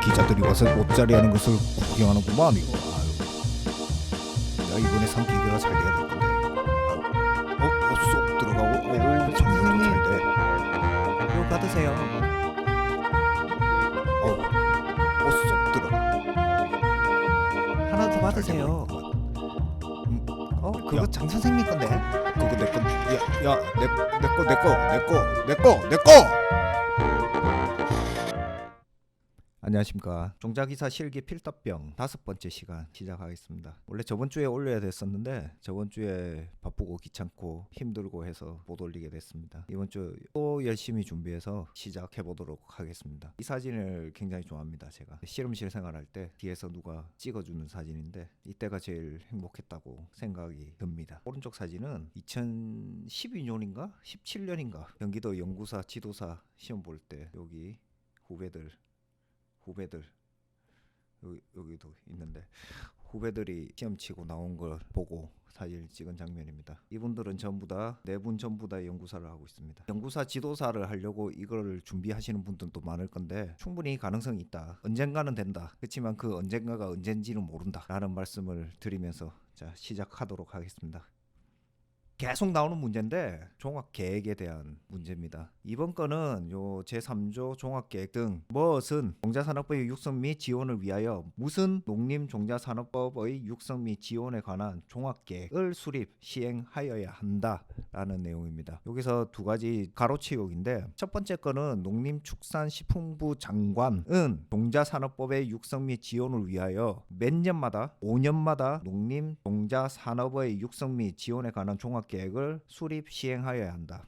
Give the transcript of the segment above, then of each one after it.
기자들이 와서 옷자리 하는 것을 구경하는구만 이거. 아유. 야 이번에 상 기계가 잘 돼야 될 건데. 쏙 들어가고 오 정리도 잘 돼. 이거 받으세요. 쏙 들어가. 하나 더 받으세요. 그거 장 선생님 건데. 그거 내 건. 야내거. 안녕하십니까. 종자기사 실기 필답병 5번째 시간 시작하겠습니다. 원래 저번 주에 올려야 됐었는데 저번 주에 바쁘고 귀찮고 힘들고 해서 못 올리게 됐습니다. 이번 주 또 열심히 준비해서 시작해 보도록 하겠습니다. 이 사진을 굉장히 좋아합니다. 제가 실험실 생활할 때 뒤에서 누가 찍어주는 사진인데 이때가 제일 행복했다고 생각이 듭니다. 오른쪽 사진은 2012년인가 17년인가 경기도 연구사 지도사 시험 볼 때 여기 후배들 여기도 있는데 후배들이 시험 치고 나온 걸 보고 사진을 찍은 장면입니다. 이분들은 전부 다 4분 전부 다 연구사를 하고 있습니다. 연구사 지도사를 하려고 이걸 준비하시는 분들도 많을 건데 충분히 가능성이 있다. 언젠가는 된다. 그렇지만 그 언젠가가 언젠지는 모른다 라는 말씀을 드리면서 자 시작하도록 하겠습니다. 계속 나오는 문제인데 종합계획에 대한 문제입니다. 이번 건은 요 제3조 종합계획 등 무엇은 종자산업의 육성 및 지원을 위하여 무슨 농림종자산업법의 육성 및 지원에 관한 종합계획을 수립 시행하여야 한다라는 내용입니다. 여기서 두 가지 가로치욕인데 첫 번째 거는 농림축산식품부 장관은 종자산업법의 육성 및 지원을 위하여 몇 년마다 5년마다 농림종자산업의 육성 및 지원에 관한 종합 계획을 수립 시행하여야 한다.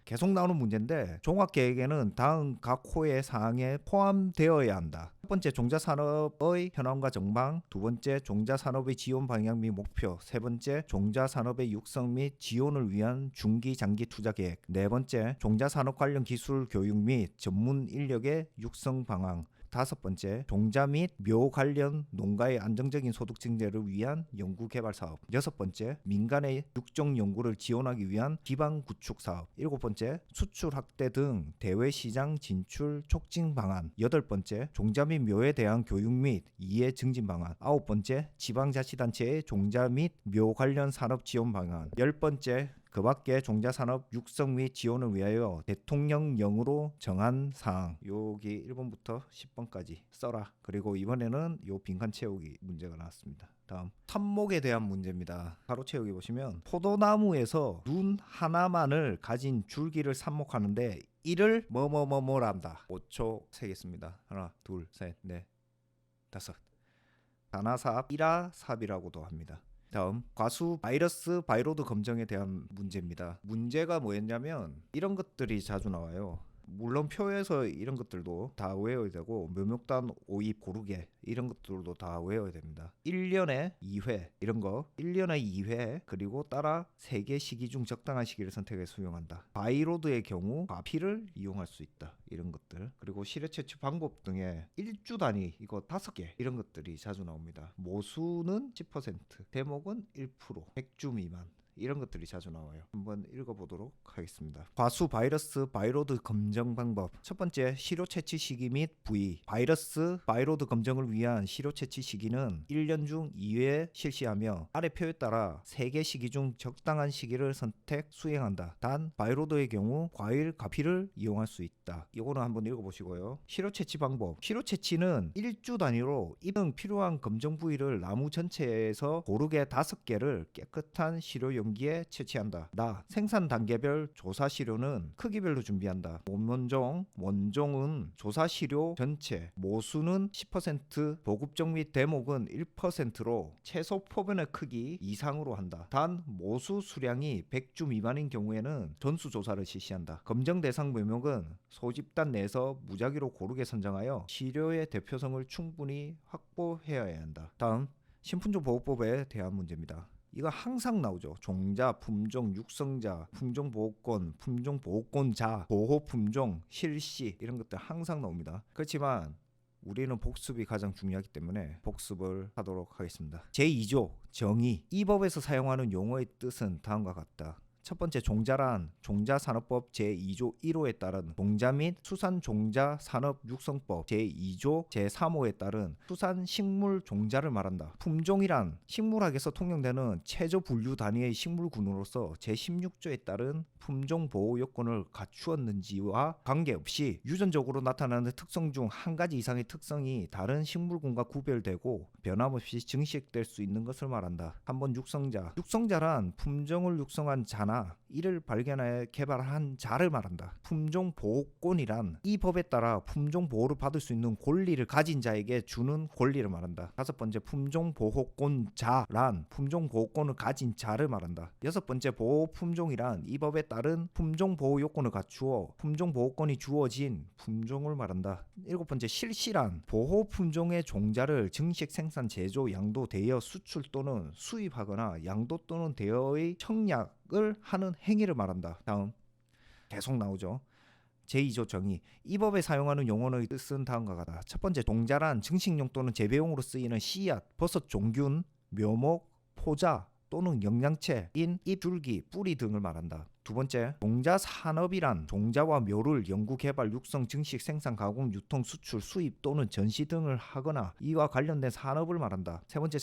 계속 나오는 문제인데 종합계획에는 다음 각 호의 사항에 포함되어야 한다. 첫 번째 종자산업의 현황과 전망, 두 번째 종자산업의 지원 방향 및 목표, 세 번째 종자산업의 육성 및 지원을 위한 중기 장기 투자 계획, 네 번째 종자산업 관련 기술 교육 및 전문 인력의 육성 방안, 다섯 번째 종자 및 묘 관련 농가의 안정적인 소득 증대를 위한 연구개발 사업, 여섯 번째 민간의 육종 연구를 지원하기 위한 기반 구축 사업, 일곱 번째 수출 확대 등 대외 시장 진출 촉진 방안, 여덟 번째 종자 및 묘에 대한 교육 및 이해 증진 방안, 아홉 번째 지방자치단체의 종자 및 묘 관련 산업 지원 방안, 열 번째 그 밖에 종자산업 육성 및 지원을 위하여 대통령령으로 정한 사항. 여기 1번부터 10번까지 써라. 그리고 이번에는 요 빈칸 채우기 문제가 나왔습니다. 다음 삽목에 대한 문제입니다. 가로 채우기 보시면 포도나무에서 눈 하나만을 가진 줄기를 삽목하는데 이를 뭐뭐뭐뭐란다. 5초 세겠습니다. 하나 둘 셋 넷 다섯. 단아삽 일아삽이라고도 합니다. 다음 과수 바이러스 바이로드 검정에 대한 문제입니다. 문제가 뭐였냐면 이런 것들이 자주 나와요. 물론 표에서 이런 것들도 다 외워야 되고 묘목단 오입 고르게 이런 것들도 다 외워야 됩니다. 1년에 2회 이런 거 1년에 2회 그리고 따라 3개 시기 중 적당한 시기를 선택해 수용한다. 바이로드의 경우 과피를 이용할 수 있다. 이런 것들 그리고 실효 채취 방법 등의 일주 단위 이거 5개 이런 것들이 자주 나옵니다. 모수는 10% 대목은 1% 100주 미만 이런 것들이 자주 나와요. 한번 읽어보도록 하겠습니다. 과수 바이러스 바이로드 검정 방법. 첫 번째 시료 채취 시기 및 부위. 바이러스 바이로드 검정을 위한 시료 채취 시기는 1년 중 2회 실시하며 아래 표에 따라 3개 시기 중 적당한 시기를 선택 수행한다. 단 바이로드의 경우 과일 가피를 이용할 수 있다. 이거는 한번 읽어보시고요. 시료 채취 방법. 시료 채취는 1주 단위로 입등 필요한 검정 부위를 나무 전체에서 고르게 5개를 깨끗한 시료 용기에 채취한다. 생산 단계별 조사 시료는 크기별로 준비한다. 원종은 조사 시료 전체, 모수는 10%, 보급종 및 대목은 1%로 최소 포변의 크기 이상으로 한다. 단 모수 수량이 100주 미만인 경우에는 전수 조사를 실시한다. 검정 대상 묘목은 소집단 내에서 무작위로 고르게 선정하여 시료의 대표성을 충분히 확보해야 한다. 다음 신품종 보호법에 대한 문제입니다. 이거 항상 나오죠. 종자, 품종, 육성자, 품종보호권, 품종보호권자, 보호품종, 실시 이런 것들 항상 나옵니다. 그렇지만 우리는 복습이 가장 중요하기 때문에 복습을 하도록 하겠습니다. 제2조 정의. 이 법에서 사용하는 용어의 뜻은 다음과 같다. 첫 번째 종자란 종자산업법 제2조 1호에 따른 종자 및 수산종자산업육성법 제2조 제3호에 따른 수산식물 종자를 말한다. 품종이란 식물학에서 통용되는 체조 분류 단위의 식물군으로서 제16조에 따른 품종 보호 요건을 갖추었는지와 관계없이 유전적으로 나타나는 특성 중 한 가지 이상의 특성이 다른 식물군과 구별되고 변함없이 증식될 수 있는 것을 말한다. 한번 육성자란 품종을 육성한 자나 이를 발견하여 개발한 자를 말한다. 품종 보호권이란 이 법에 따라 품종 보호를 받을 수 있는 권리를 가진 자에게 주는 권리를 말한다. 다섯 번째 품종 보호권자란 품종 보호권을 가진 자를 말한다. 여섯 번째 보호 품종이란 이 법에 따른 품종 보호 요건을 갖추어 품종 보호권이 주어진 품종을 말한다. 일곱 번째 실시란 보호 품종의 종자를 증식 생산 제조 양도 대여 수출 또는 수입하거나 양도 또는 대여의 청약을 하는 행위를 말한다. 다음 계속 나오죠. 제2조 정의. 이 법에 사용하는 용어의 뜻은 다음과 같다. 첫 번째 종자란 증식용 또는 재배용으로 쓰이는 씨앗, 버섯 종균, 묘목, 포자 또는 영양체인 잎, 줄기, 뿌리 등을 말한다. 두 번째, 종자 산업이란 종자와 묘를 연구, 개발, 육성, 증식, 생산, 가공, 유통, 수출, 수입 또는 전시 등을 하거나 이와 관련된 산업을 말한다. 세 번째,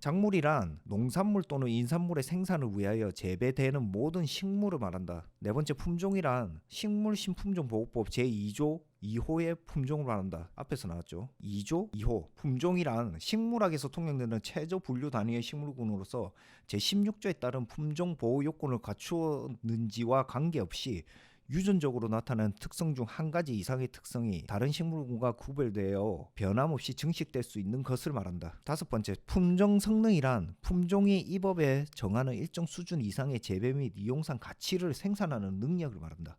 작물이란 농산물 또는 인산물의 생산을 위하여 재배되는 모든 식물을 말한다. 네 번째, 품종이란 식물 신품종 보호법 제2조 2호의 품종을 말한다. 앞에서 나왔죠. 2조 2호. 품종이란 식물학에서 통용되는 체조 분류 단위의 식물군으로서 제16조에 따른 품종 보호 요건을 갖추었는지와 관계없이 유전적으로 나타나는 특성 중 한 가지 이상의 특성이 다른 식물군과 구별되어 변함없이 증식될 수 있는 것을 말한다. 다섯 번째, 품종 성능이란 품종이 이 법에 정하는 일정 수준 이상의 재배 및 이용상 가치를 생산하는 능력을 말한다.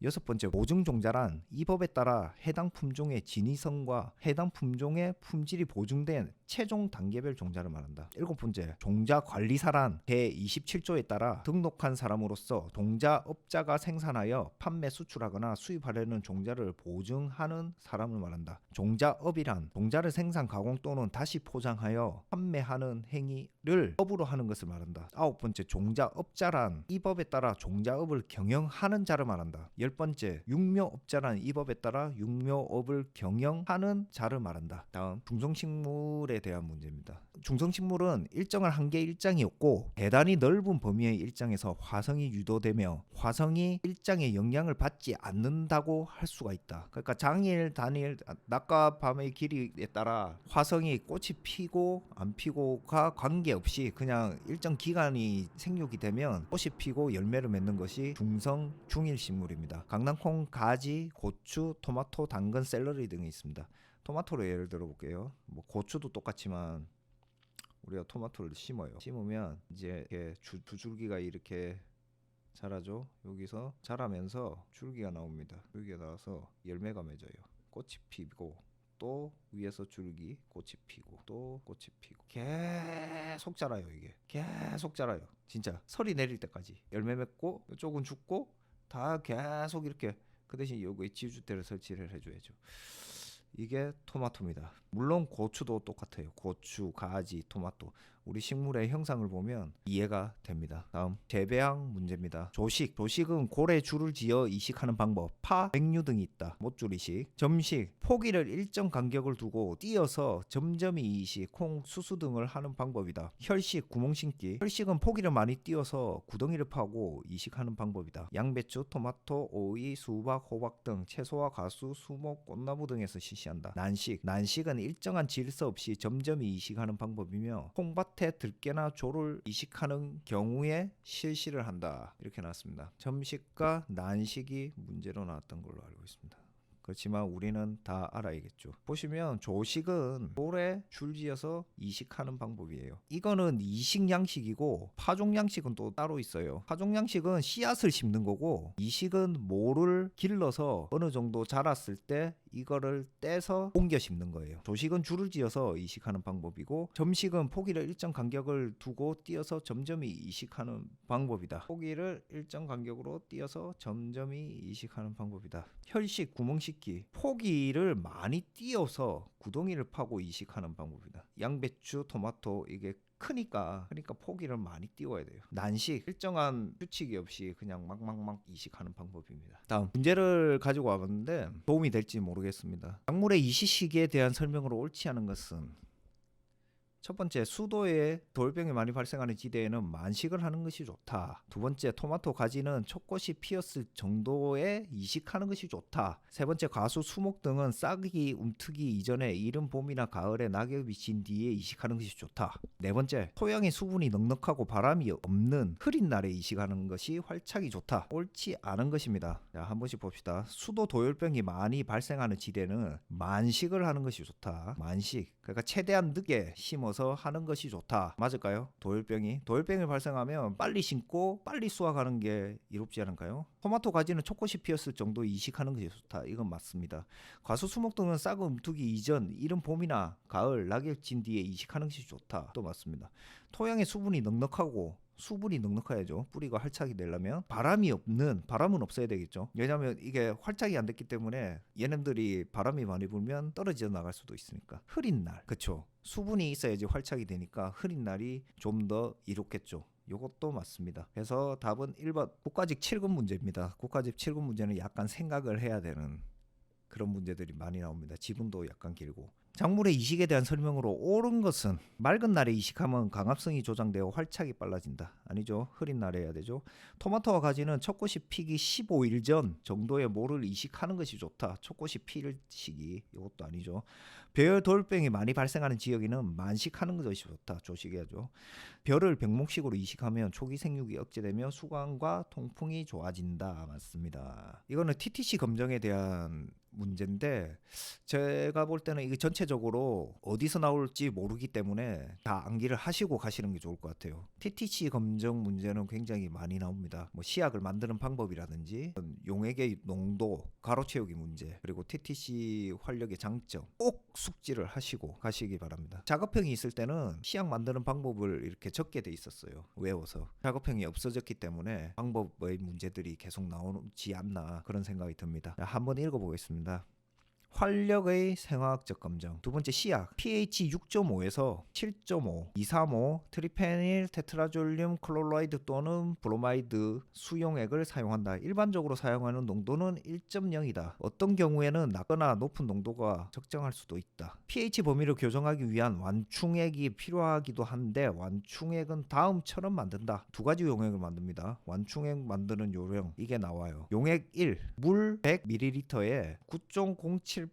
여섯 번째, 보증종자란 이 법에 따라 해당 품종의 진위성과 해당 품종의 품질이 보증된 최종 단계별 종자를 말한다. 일곱 번째, 종자관리사란 제27조에 따라 등록한 사람으로서 종자업자가 생산하여 판매, 수출하거나 수입하려는 종자를 보증하는 사람을 말한다. 종자업이란 종자를 생산, 가공 또는 다시 포장하여 판매하는 행위를 업으로 하는 것을 말한다. 아홉 번째, 종자업자란 이 법에 따라 종자업을 경영하는 자를 말한다. 열 번째, 육묘업자란 이 법에 따라 육묘업을 경영하는 자를 말한다. 다음, 중성식물에 대한 문제입니다. 중성식물은 일정한 한계 일장이 없고 대단히 넓은 범위의 일장에서 화성이 유도되며 화성이 일장의 영향을 받지 않는다고 할 수가 있다. 그러니까 장일, 단일, 낮과 밤의 길이에 따라 화성이 꽃이 피고 안 피고가 관계없이 그냥 일정 기간이 생육이 되면 꽃이 피고 열매를 맺는 것이 중성 중일식물입니다. 강낭콩, 가지, 고추, 토마토, 당근, 샐러리 등이 있습니다. 토마토로 예를 들어 볼게요. 뭐 고추도 똑같지만 우리가 토마토를 심으면 이제 이렇게 두 줄기가 이렇게 자라죠. 여기서 자라면서 줄기가 나옵니다. 줄기가 나와서 열매가 맺어요. 꽃이 피고 또 위에서 줄기, 꽃이 피고 또 꽃이 피고 계속 자라요. 이게 계속 자라요. 진짜 설이 내릴 때까지 열매 맺고 이쪽은 죽고 다 계속 이렇게. 그 대신 여기에 지주대를 설치를 해줘야죠. 이게 토마토입니다. 물론 고추도 똑같아요. 고추, 가지, 토마토. 우리 식물의 형상을 보면 이해가 됩니다. 다음, 재배양 문제입니다. 조식은 고래 줄을 지어 이식하는 방법. 파, 백류 등이 있다. 못줄 이식. 점식, 포기를 일정 간격을 두고 띄어서 점점이 이식, 콩, 수수 등을 하는 방법이다. 혈식, 구멍 심기. 혈식은 포기를 많이 띄어서 구덩이를 파고 이식하는 방법이다. 양배추, 토마토, 오이, 수박, 호박 등 채소와 가수, 수목, 꽃나무 등에서 실시한다. 난식은 일정한 질서 없이 점점이 이식하는 방법이며 콩밭 들깨나 조를 이식하는 경우에 실시를 한다. 이렇게 나왔습니다. 점식과 난식이 문제로 나왔던 걸로 알고 있습니다. 그렇지만 우리는 다 알아야겠죠. 보시면 조식은 돌에 줄지어서 이식하는 방법이에요. 이거는 이식 양식이고 파종 양식은 또 따로 있어요. 파종 양식은 씨앗을 심는 거고 이식은 모를 길러서 어느 정도 자랐을 때 이거를 떼서 옮겨 심는 거예요. 조식은 줄을 지어서 이식하는 방법이고 점식은 포기를 일정 간격을 두고 띄어서 점점이 이식하는 방법이다. 포기를 일정 간격으로 띄어서 점점이 이식하는 방법이다. 혈식, 구멍식기. 포기를 많이 띄어서 구덩이를 파고 이식하는 방법이다. 양배추, 토마토 이게 크니까 그러니까 포기를 많이 띄워야 돼요. 난식 일정한 규칙이 없이 그냥 막 이식하는 방법입니다. 다음 문제를 가지고 와봤는데 도움이 될지 모르겠습니다. 작물의 이식 시기에 대한 설명으로 옳지 않은 것은 첫 번째, 수도에 돌병이 많이 발생하는 지대에는 만식을 하는 것이 좋다. 두 번째, 토마토 가지는 촉꽃이 피었을 정도에 이식하는 것이 좋다. 세 번째, 과수, 수목 등은 싹이 움트기 이전에 이른 봄이나 가을에 낙엽이 진 뒤에 이식하는 것이 좋다. 네 번째, 토양의 수분이 넉넉하고 바람이 없는 흐린 날에 이식하는 것이 활착이 좋다. 옳지 않은 것입니다. 자, 한 번씩 봅시다. 수도 도열병이 많이 발생하는 지대는 만식을 하는 것이 좋다. 만식, 그러니까 최대한 늦게 심어서 하는 것이 좋다. 맞을까요? 도열병이 발생하면 빨리 심고 빨리 수확하는 게 이롭지 않을까요? 토마토 가지는 촉꽃이 피었을 정도 이식하는 것이 좋다. 이건 맞습니다. 과수, 수목 등은 싹 움트기 이전 이른 봄이나 가을 낙엽 진 뒤에 이식하는 것이 좋다. 또 맞습니다. 토양의 수분이 넉넉해야죠. 뿌리가 활착이 되려면 바람은 없어야 되겠죠. 왜냐하면 이게 활착이 안 됐기 때문에 얘네들이 바람이 많이 불면 떨어져 나갈 수도 있으니까. 흐린 날, 그렇죠. 수분이 있어야지 활착이 되니까 흐린 날이 좀 더 이롭겠죠. 요것도 맞습니다. 그래서 답은 1번 국가직 7급 문제입니다. 국가직 7급 문제는 약간 생각을 해야 되는 그런 문제들이 많이 나옵니다. 지분도 약간 길고. 작물의 이식에 대한 설명으로 옳은 것은 맑은 날에 이식하면 강압성이 조장되어 활착이 빨라진다. 아니죠. 흐린 날에 해야 되죠. 토마토와 가지는 촉꽃이 피기 15일 전 정도의 모를 이식하는 것이 좋다. 촉꽃이 필 시기. 이것도 아니죠. 벼 돌병이 많이 발생하는 지역에는 만식하는 것이 좋다. 조식해야죠. 벼를 병목식으로 이식하면 초기 생육이 억제되며 수광과 통풍이 좋아진다. 맞습니다. 이거는 TTC 검정에 대한 문제인데 제가 볼 때는 이게 전체적으로 어디서 나올지 모르기 때문에 다 암기를 하시고 가시는 게 좋을 것 같아요. TTC 검정 문제는 굉장히 많이 나옵니다. 뭐 시약을 만드는 방법이라든지 용액의 농도, 가로 채우기 문제, 그리고 TTC 활력의 장점 꼭 숙지를 하시고 가시기 바랍니다. 작업형이 있을 때는 시약 만드는 방법을 이렇게 적게 돼 있었어요. 외워서. 작업형이 없어졌기 때문에 방법의 문제들이 계속 나오지 않나 그런 생각이 듭니다. 한번 읽어보겠습니다. 활력의 생화학적 검정. 두 번째 시약 pH 6.5에서 7.5, 235 트리페닐 테트라졸륨 클로라이드 또는 브로마이드 수용액을 사용한다. 일반적으로 사용하는 농도는 1.0이다. 어떤 경우에는 낮거나 높은 농도가 적정할 수도 있다. pH 범위를 교정하기 위한 완충액이 필요하기도 한데 완충액은 다음처럼 만든다. 두 가지 용액을 만듭니다. 완충액 만드는 요령 이게 나와요. 용액 1, 물 100ml에 9.078g의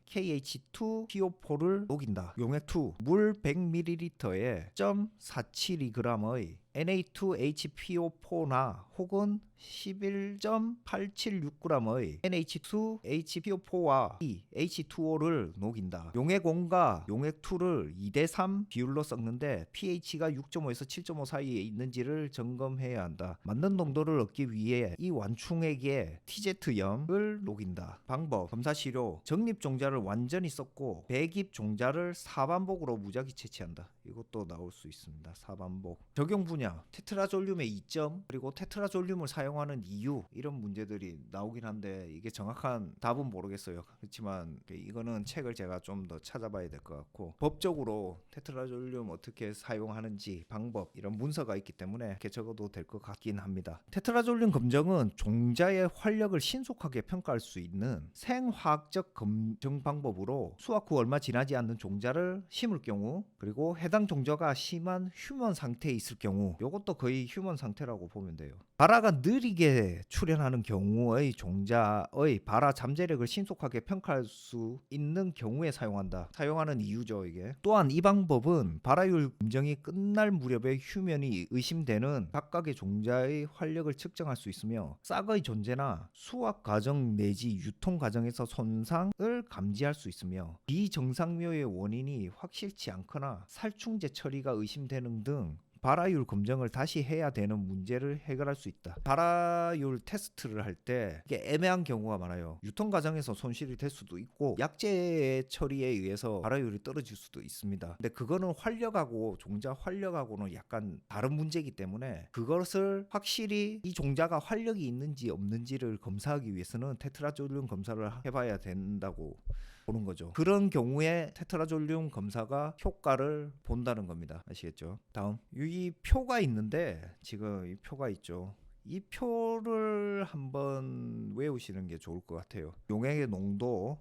KH2PO4를 녹인다. 용액 2, 물 100ml에 0.472g의 Na2HPO4나 혹은 11.876g의 NH2HPO4와 H2O를 녹인다. 용액 1과 용액 2를 2대3 비율로 섞는데 pH가 6.5에서 7.5 사이에 있는지를 점검해야 한다. 맞는 농도를 얻기 위해 이 완충액에 TZ염을 녹인다. 방법, 검사시료, 적립 종자를 완전히 섞고 배깁 종자를 사반복으로 무작위 채취한다. 이것도 나올 수 있습니다. 사반복. 적용 분야, 테트라졸륨의 이점, 그리고 테트라졸륨을 사용하는 이유, 이런 문제들이 나오긴 한데 이게 정확한 답은 모르겠어요. 그렇지만 이거는 책을 제가 좀 더 찾아봐야 될 것 같고, 법적으로 테트라졸륨 어떻게 사용하는지 방법 이런 문서가 있기 때문에 이렇게 적어도 될 것 같긴 합니다. 테트라졸륨 검정은 종자의 활력을 신속하게 평가할 수 있는 생화학적 검정 방법으로 수확 후 얼마 지나지 않는 종자를 심을 경우, 그리고 해당 종자가 심한 휴먼 상태에 있을 경우, 이것도 거의 휴먼 상태라고 보면 돼요. 발화가 느리게 출현하는 경우의 종자의 발화 잠재력을 신속하게 평가할 수 있는 경우에 사용하는 이유죠. 이게 또한 이 방법은 발화율 검정이 끝날 무렵에 휴면이 의심되는 각각의 종자의 활력을 측정할 수 있으며 싹의 존재나 수확 과정 내지 유통 과정에서 손상을 감지할 수 있으며 비정상묘의 원인이 확실치 않거나 살충제 처리가 의심되는 등 발화율 검정을 다시 해야 되는 문제를 해결할 수 있다. 발화율 테스트를 할 때 이게 애매한 경우가 많아요. 유통 과정에서 손실이 될 수도 있고 약제 처리에 의해서 발화율이 떨어질 수도 있습니다. 근데 그거는 활력하고 종자 활력하고는 약간 다른 문제이기 때문에 그것을 확실히 이 종자가 활력이 있는지 없는지를 검사하기 위해서는 테트라졸륨 검사를 해봐야 된다고 보는 거죠. 그런 경우에 테트라졸륨 검사가 효과를 본다는 겁니다. 아시겠죠? 다음 이 표가 있는데 지금 이 표가 있죠. 이 표를 한번 외우시는 게 좋을 것 같아요. 용액의 농도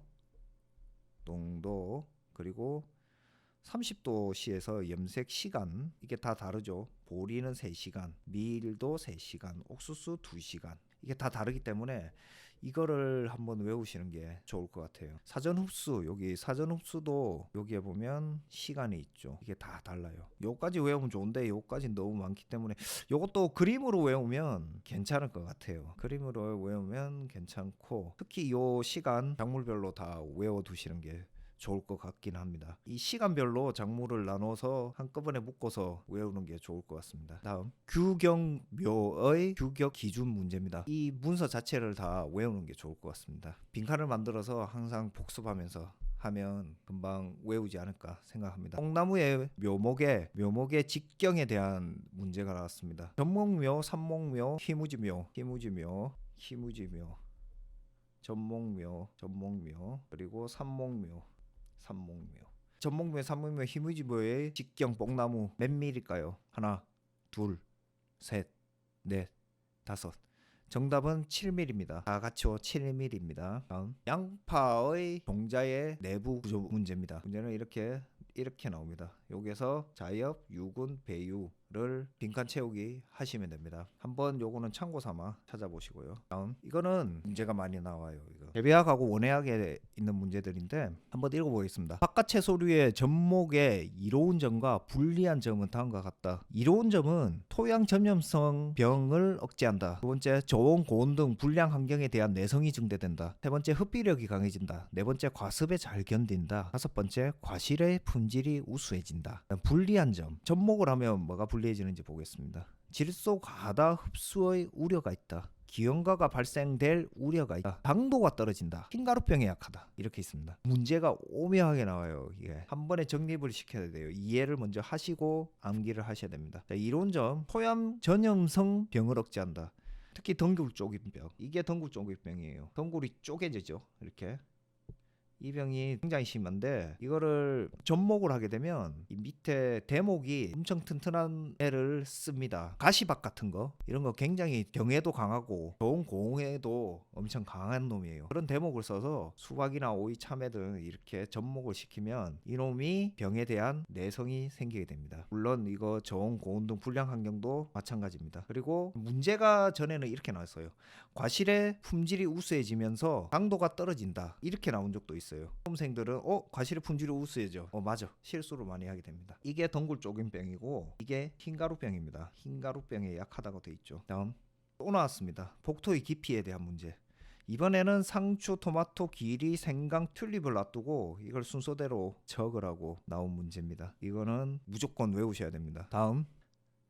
그리고 30도씨에서 염색 시간 이게 다 다르죠. 보리는 3시간, 밀도 3시간, 옥수수 2시간 이게 다 다르기 때문에 이거를 한번 외우시는 게 좋을 것 같아요. 사전 흡수 여기 사전 흡수도 여기에 보면 시간이 있죠. 이게 다 달라요. 요까지 외우면 좋은데 요까지 너무 많기 때문에 요것도 그림으로 외우면 괜찮을 것 같아요. 그림으로 외우면 괜찮고 특히 요 시간 작물별로 다 외워두시는 게 좋을 것 같긴 합니다. 이 시간별로 작물을 나눠서 한꺼번에 묶어서 외우는 게 좋을 것 같습니다. 다음 규격묘의 규격 기준 문제입니다. 이 문서 자체를 다 외우는 게 좋을 것 같습니다. 빈칸을 만들어서 항상 복습하면서 하면 금방 외우지 않을까 생각합니다. 뽕나무의 묘목의 직경에 대한 문제가 나왔습니다. 전목묘, 산목묘, 희무지묘, 전목묘, 그리고 산목묘. 전목묘, 산목묘, 희무지묘의 직경 뽕나무 몇 밀일까요? 하나, 둘, 셋, 넷, 다섯. 정답은 7mm입니다. 다 같이 7mm입니다. 다음 양파의 종자의 내부 구조 문제입니다. 문제는 이렇게 나옵니다. 여기서 자엽, 유군, 배유를 빈칸 채우기 하시면 됩니다. 한번 요거는 참고 삼아 찾아보시고요. 다음 이거는 문제가 많이 나와요. 이거 재배학하고 원해학에 있는 문제들인데 한번 읽어보겠습니다. 바깥 채소류의 접목에 이로운 점과 불리한 점은 다음과 같다. 이로운 점은 토양 전염성 병을 억제한다. 두 번째 저온, 고온 등 불량 환경에 대한 내성이 증대된다. 세 번째 흡비력이 강해진다. 네 번째 과습에 잘 견딘다. 다섯 번째 과실의 품질이 우수해진다. 불리한 점 접목을 하면 뭐가 불리해지는지 보겠습니다. 질소 과다 흡수의 우려가 있다. 기형가가 발생될 우려가 있다. 당도가 떨어진다. 흰가루병에 약하다. 이렇게 있습니다. 문제가 오묘하게 나와요. 이게 한 번에 정립을 시켜야 돼요. 이해를 먼저 하시고 암기를 하셔야 됩니다. 자, 이론점 토양 전염성 병을 억제한다. 특히 덩굴 쪼깃병. 이게 덩굴 쪼깃병이에요. 덩굴이 쪼개지죠. 이렇게. 이 병이 굉장히 심한데 이거를 접목을 하게 되면 이 밑에 대목이 엄청 튼튼한 애를 씁니다. 가시박 같은 거 이런 거 굉장히 병에도 강하고 좋은 고온에도 엄청 강한 놈이에요. 그런 대목을 써서 수박이나 오이, 참외 등 이렇게 접목을 시키면 이놈이 병에 대한 내성이 생기게 됩니다. 물론 이거 저온, 고온 등 불량 환경도 마찬가지입니다. 그리고 문제가 전에는 이렇게 나왔어요. 과실의 품질이 우수해지면서 당도가 떨어진다. 이렇게 나온 적도 있어요. 수험생들은 과실의 품질이 우수해져. 맞아. 실수를 많이 하게 됩니다. 이게 덩굴 쪼긴병이고 이게 흰가루병입니다. 흰가루병에 약하다고 돼 있죠. 다음 또 나왔습니다. 복토의 깊이에 대한 문제. 이번에는 상추, 토마토, 기리, 생강, 튤립을 놔두고 이걸 순서대로 적으라고 나온 문제입니다. 이거는 무조건 외우셔야 됩니다. 다음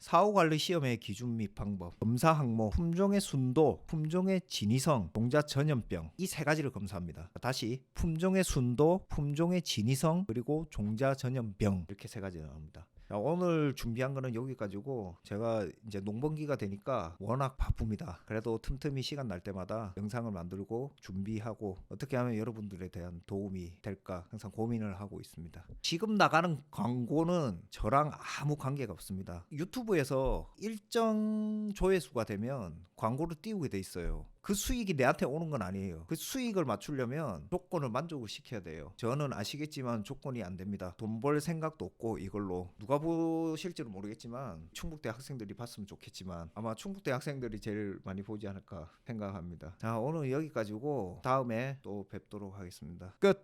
사후관리 시험의 기준 및 방법, 검사 항목, 품종의 순도, 품종의 진위성, 종자 전염병 이 세 가지를 검사합니다. 다시 품종의 순도, 품종의 진위성, 그리고 종자 전염병 이렇게 세 가지 나옵니다. 자, 오늘 준비한 거는 여기까지고 제가 이제 농번기가 되니까 워낙 바쁩니다. 그래도 틈틈이 시간 날 때마다 영상을 만들고 준비하고 어떻게 하면 여러분들에 대한 도움이 될까 항상 고민을 하고 있습니다. 지금 나가는 광고는 저랑 아무 관계가 없습니다. 유튜브에서 일정 조회수가 되면 광고를 띄우게 돼 있어요. 그 수익이 내한테 오는 건 아니에요. 그 수익을 맞추려면 조건을 만족을 시켜야 돼요. 저는 아시겠지만 조건이 안 됩니다. 돈 벌 생각도 없고 이걸로 누가 보실지는 모르겠지만 충북대 학생들이 봤으면 좋겠지만 아마 충북대 학생들이 제일 많이 보지 않을까 생각합니다. 자, 오늘 여기까지고 다음에 또 뵙도록 하겠습니다. 끝!